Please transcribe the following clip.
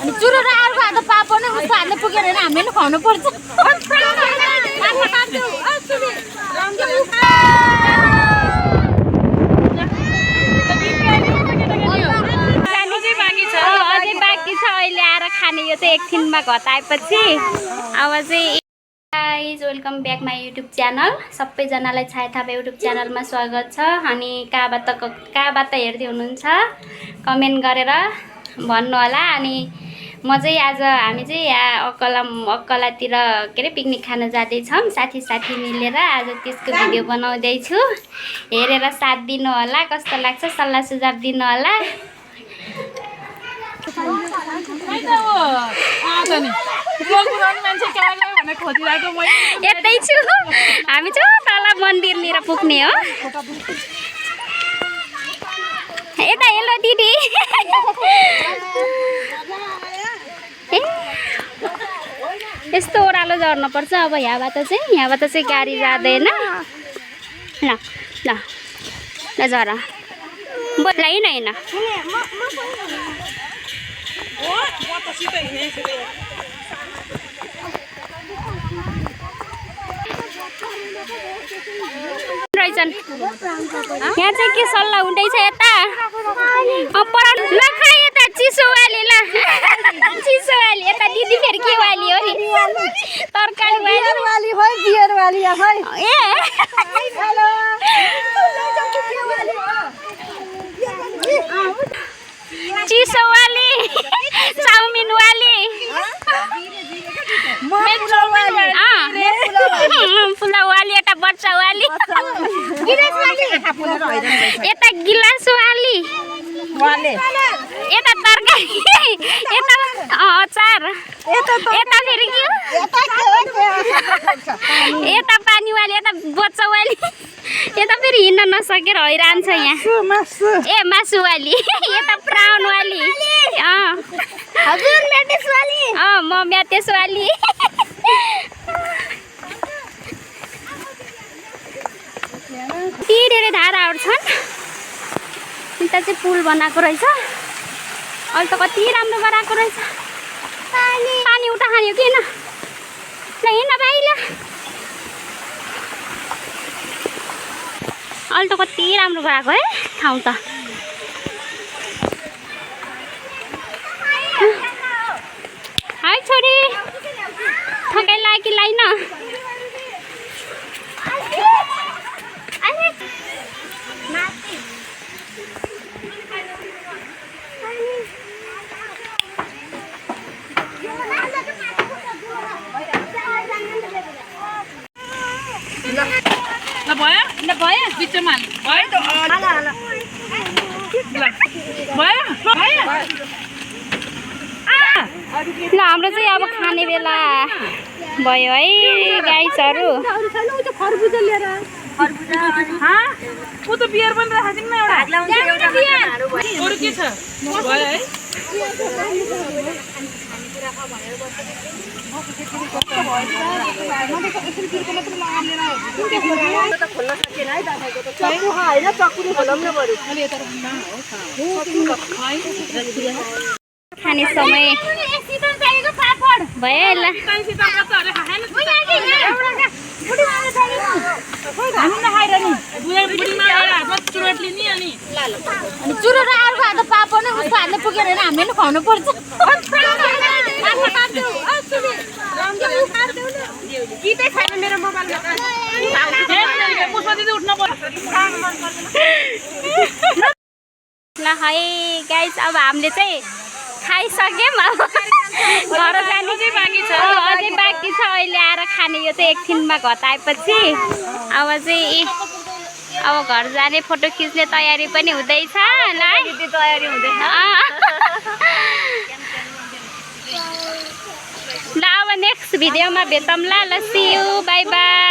अनि चुरो र अर्को हात पापड नै उसको हातले पुगेन भने हामीले नि खुवाउनु पर्छ। अझै बाँकी छ अहिले आएर खाने। यो चाहिँ एकछिनमा घटाएपछि अब चाहिँ guys welcome back my YouTube channel. सबैजनालाई छाया थापा युट्युब च्यानलमा स्वागत छ। अनि कहाँबाट हेर्दै हुनुहुन्छ कमेन्ट गरेर भन्नु होला। अनि म चाहिँ आज हामी चाहिँ यहाँ अक्कलातिर के अरे पिकनिक खान जाँदैछौँ साथी मिलेर। आज त्यसको भिडियो बनाउँदैछु, हेरेर साथ दिनु होला। कस्तो लाग्छ सल्लाह सुझाव दिनु होला। यतै छु, हामी चाहिँ तल मन्दिरनिर पुग्ने हो। यता हेलो दिदी। यस्तो ओह्रालो झर्नुपर्छ अब। यहाँबाट चाहिँ गाडी जाँदैन। ल ल ल झर बोला हिँड रहेछन्। यहाँ चाहिँ के सल्लाह हुँदैछ यता नखा यता चिसोवाली। ल चिसोवाली यता दिदी फेरि के वाली हो नि? तरकारी वाली हो बियर वाली हो। ए चिसोवाली चाउमिन वाली पुलाउ वाली यता बच्चा वाली यता गिलास वाली यता तरकारी यता अचार यता फेरि के यता पानी वाली यता बच्चा वाली यता फेरि हिँड्न नसकेर हैरान छ यहाँ। ए मासु वाली यता प्राउन वाली म म्याटेस वाली। धेरै धाराहरू छन्। यता चाहिँ पुल बनाएको रहेछ। अहिले त कति राम्रो बनाएको रहेछ। पानी उता खाने हो कि होइन? ल हिँड बाहिर। अहिले त कति राम्रो गराएको है ठाउँ त। हाई छोरी थकाइ लाग्यो कि लाग्न? भयो बिचमा भयो त ल हाम्रो चाहिँ अब खाने बेला भयो है गाइसहरू। खरबुजा लिएर बियर पनि राखिदिनु न एउटा के छ भयो है। खोल्न सकेन है दादाको त चक्कु हैन चक्कुले खोलाउन पर्यो। खाने समय भयो ल। अनि चुरो र अर्को हात पापड नै उसको हातले पुगेन भने हामीले नि खुवाउनु पर्छ। गीतै छैन मेरो मोबाइलमा। ल है गाइस अब हामीले चाहिँ खाइसक्यौँ। अब घर जाने चाहिँ बाँकी छ। अझै बाँकी छ अहिले आएर खाने। यो चाहिँ एकछिनमा घटाएपछि अब चाहिँ अब घर जाने फोटो खिच्ने तयारी पनि हुँदैछ। ल तयारी हुँदैछ। ल अब नेक्स्ट भिडियोमा भेटौँ ल। See you bye by.